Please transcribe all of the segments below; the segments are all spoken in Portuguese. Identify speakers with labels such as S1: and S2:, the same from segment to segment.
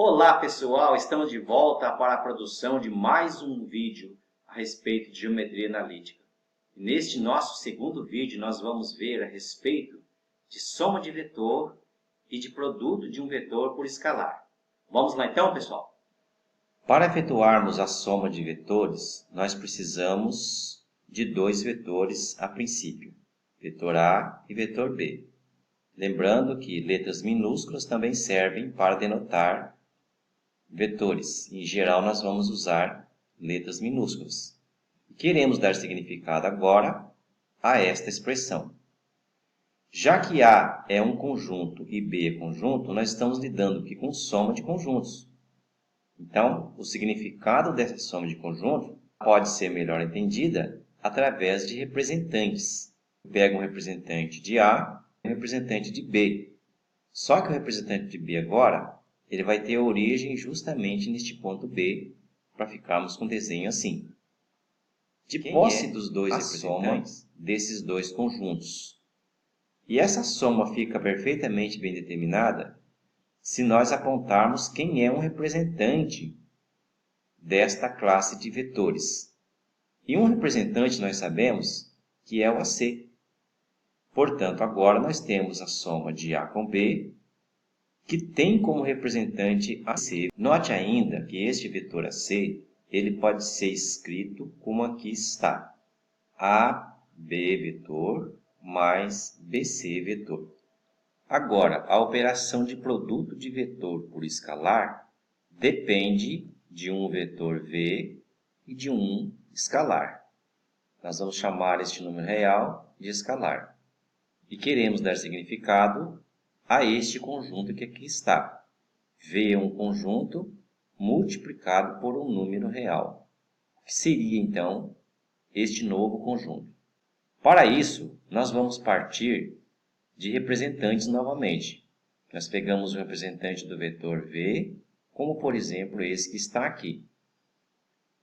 S1: Olá pessoal, estamos de volta para a produção de mais um vídeo a respeito de geometria analítica. Neste nosso segundo vídeo nós vamos ver a respeito de soma de vetor e de produto de um vetor por escalar. Vamos lá então, pessoal? Para efetuarmos a soma de vetores, nós precisamos de dois vetores a princípio, vetor A e vetor B. Lembrando que letras minúsculas também servem para denotar vetores. Em geral, nós vamos usar letras minúsculas. Queremos dar significado agora a esta expressão. Já que A é um conjunto e B é conjunto, nós estamos lidando aqui com soma de conjuntos. Então, o significado dessa soma de conjuntos pode ser melhor entendida através de representantes. Eu pego um representante de A e um representante de B. Só que o representante de B agora ele vai ter origem justamente neste ponto B, para ficarmos com o desenho assim. De posse dos dois representantes desses dois conjuntos. E essa soma fica perfeitamente bem determinada se nós apontarmos quem é um representante desta classe de vetores. E um representante nós sabemos que é o AC. Portanto, agora nós temos a soma de A com B, que tem como representante AC. Note ainda que este vetor AC ele pode ser escrito como aqui está. AB vetor mais BC vetor. Agora, a operação de produto de vetor por escalar depende de um vetor V e de um escalar. Nós vamos chamar este número real de escalar. E queremos dar significado a este conjunto que aqui está. V é um conjunto multiplicado por um número real, que seria, então, este novo conjunto. Para isso, nós vamos partir de representantes novamente. Nós pegamos o representante do vetor V, como, por exemplo, esse que está aqui,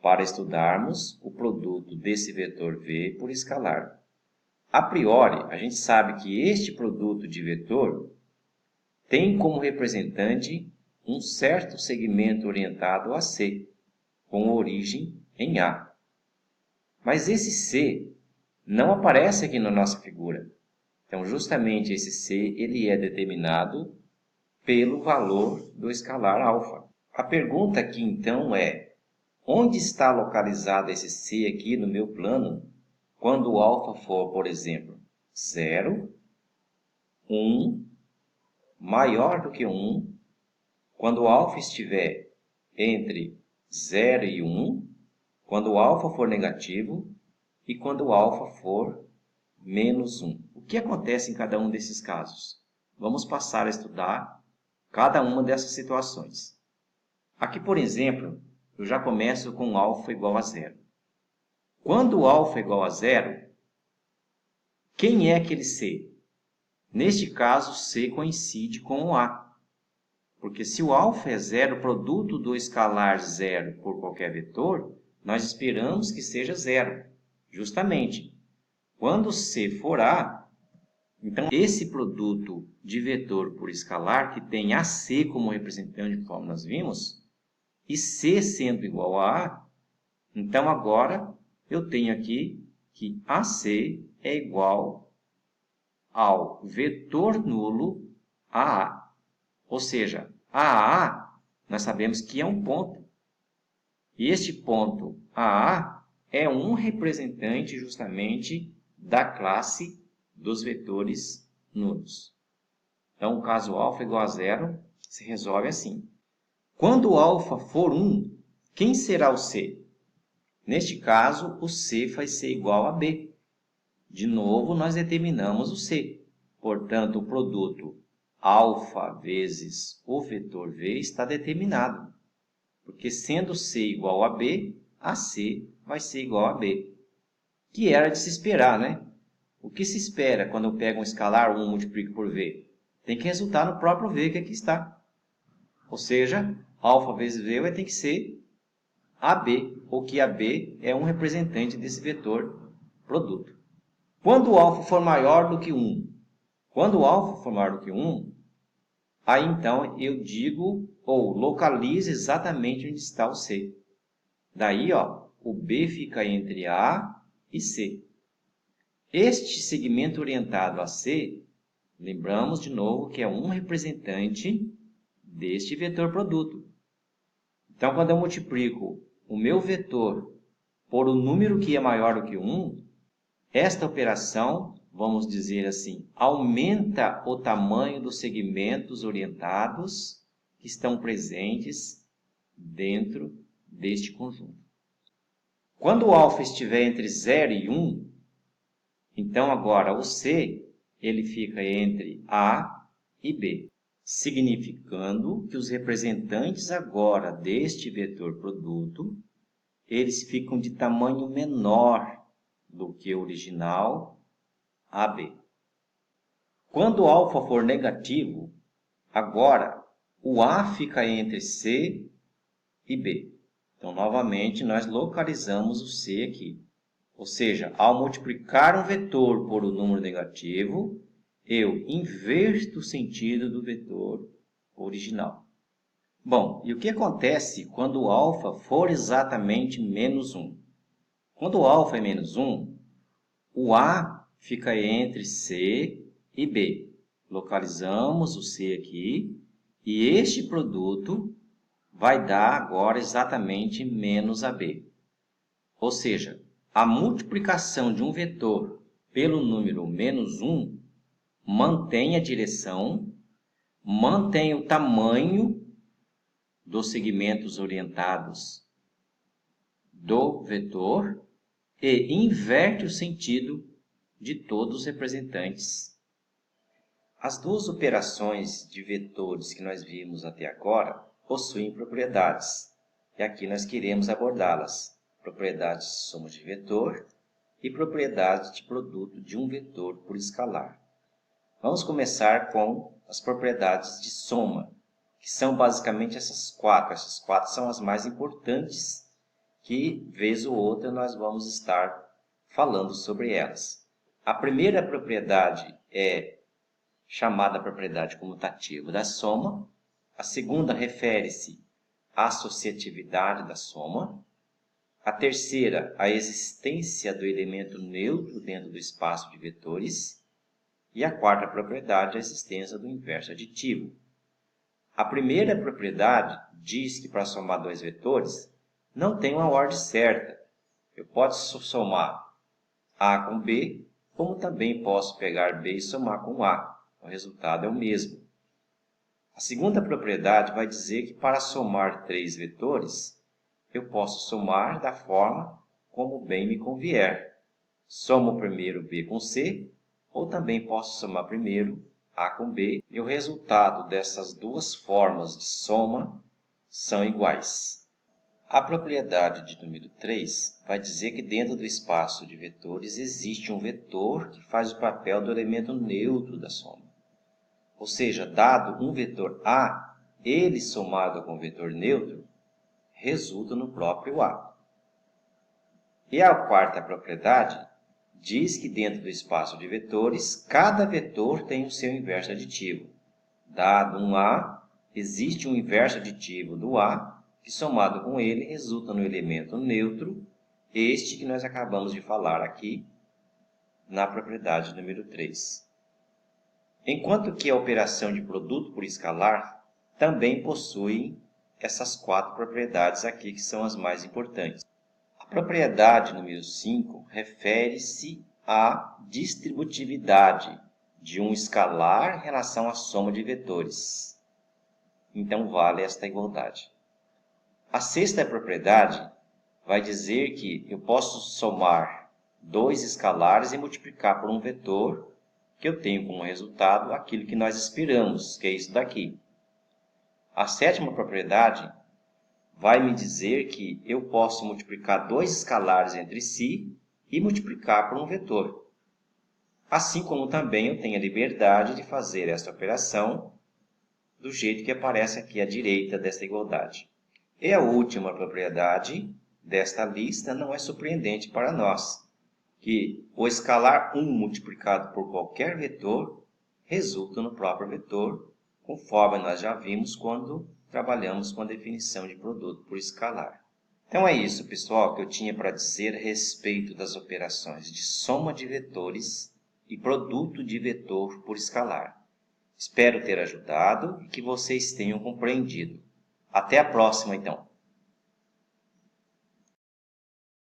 S1: para estudarmos o produto desse vetor V por escalar. A priori, a gente sabe que este produto de vetor tem como representante um certo segmento orientado a C, com origem em A. Mas esse C não aparece aqui na nossa figura. Então, justamente esse C ele é determinado pelo valor do escalar alfa. A pergunta aqui, então, é: onde está localizado esse C aqui no meu plano quando o alfa for, por exemplo, 0, 1, maior do que 1, quando o alfa estiver entre 0 e 1, quando o alfa for negativo e quando o alfa for menos 1. O que acontece em cada um desses casos? Vamos passar a estudar cada uma dessas situações. Aqui, por exemplo, eu já começo com alfa igual a 0. Quando o alfa é igual a 0, quem é aquele C? Neste caso, C coincide com o A. Porque se o alfa é 0, o produto do escalar 0 por qualquer vetor, nós esperamos que seja 0. Justamente, quando C for A, então esse produto de vetor por escalar, que tem AC como representante, conforme nós vimos, e C sendo igual a A, então agora eu tenho aqui que AC é igual ao vetor nulo AA. Ou seja, AA nós sabemos que é um ponto. E este ponto AA é um representante justamente da classe dos vetores nulos. Então, o caso alfa igual a 0 se resolve assim. Quando o alfa for 1, quem será o C? Neste caso, o C vai ser igual a B. De novo, nós determinamos o C. Portanto, o produto alfa vezes o vetor V está determinado. Porque sendo C igual a B, AC vai ser igual a B. Que era de se esperar, né? O que se espera quando eu pego um escalar 1 e multiplico por V? Tem que resultar no próprio V que aqui está. Ou seja, alfa vezes V vai ter que ser AB, ou que AB é um representante desse vetor produto. Quando o alfa for maior do que 1, quando o alfa for maior do que 1, Aí então eu digo ou localizo exatamente onde está o C. Daí, ó, o B fica entre A e C. Este segmento orientado a C, lembramos de novo que é um representante deste vetor produto. Então, quando eu multiplico o meu vetor por um número que é maior do que 1, esta operação, vamos dizer assim, aumenta o tamanho dos segmentos orientados que estão presentes dentro deste conjunto. Quando o alfa estiver entre 0 e 1, então agora o C ele fica entre A e B, significando que os representantes agora deste vetor produto, eles ficam de tamanho menor do que o original AB. Quando o alfa for negativo, agora o A fica entre C e B. Então, novamente, nós localizamos o C aqui. Ou seja, ao multiplicar um vetor por um número negativo, eu inverto o sentido do vetor original. Bom, e o que acontece quando o alfa for exatamente menos 1? Quando o alfa é menos 1, o A fica entre C e B. Localizamos o C aqui e este produto vai dar agora exatamente menos AB. Ou seja, a multiplicação de um vetor pelo número menos 1 mantém a direção, mantém o tamanho dos segmentos orientados do vetor e inverte o sentido de todos os representantes. As duas operações de vetores que nós vimos até agora possuem propriedades, e aqui nós queremos abordá-las. Propriedades de soma de vetor e propriedades de produto de um vetor por escalar. Vamos começar com as propriedades de soma, que são basicamente essas quatro. Essas quatro são as mais importantes, que, vez ou outra, nós vamos estar falando sobre elas. A primeira propriedade é chamada propriedade comutativa da soma. A segunda refere-se à associatividade da soma. A terceira, a existência do elemento neutro dentro do espaço de vetores. E a quarta propriedade, a existência do inverso aditivo. A primeira propriedade diz que para somar dois vetores não tem uma ordem certa. Eu posso somar A com B, como também posso pegar B e somar com A. O resultado é o mesmo. A segunda propriedade vai dizer que para somar três vetores, eu posso somar da forma como bem me convier. Somo primeiro B com C, ou também posso somar primeiro A com B, e o resultado dessas duas formas de soma são iguais. A propriedade de número 3 vai dizer que dentro do espaço de vetores existe um vetor que faz o papel do elemento neutro da soma. Ou seja, dado um vetor A, ele somado com o vetor neutro, resulta no próprio A. E a quarta propriedade diz que dentro do espaço de vetores, cada vetor tem o seu inverso aditivo. Dado um A, existe um inverso aditivo do A, que somado com ele resulta no elemento neutro, este que nós acabamos de falar aqui na propriedade número 3. Enquanto que a operação de produto por escalar também possui essas quatro propriedades aqui, que são as mais importantes. A propriedade número 5 refere-se à distributividade de um escalar em relação à soma de vetores. Então, vale esta igualdade. A sexta propriedade vai dizer que eu posso somar dois escalares e multiplicar por um vetor, que eu tenho como resultado aquilo que nós esperamos, que é isso daqui. A sétima propriedade vai me dizer que eu posso multiplicar dois escalares entre si e multiplicar por um vetor. Assim como também eu tenho a liberdade de fazer esta operação do jeito que aparece aqui à direita desta igualdade. E a última propriedade desta lista não é surpreendente para nós, que o escalar 1 multiplicado por qualquer vetor resulta no próprio vetor, conforme nós já vimos quando trabalhamos com a definição de produto por escalar. Então é isso, pessoal, que eu tinha para dizer a respeito das operações de soma de vetores e produto de vetor por escalar. Espero ter ajudado e que vocês tenham compreendido. Até a próxima, então!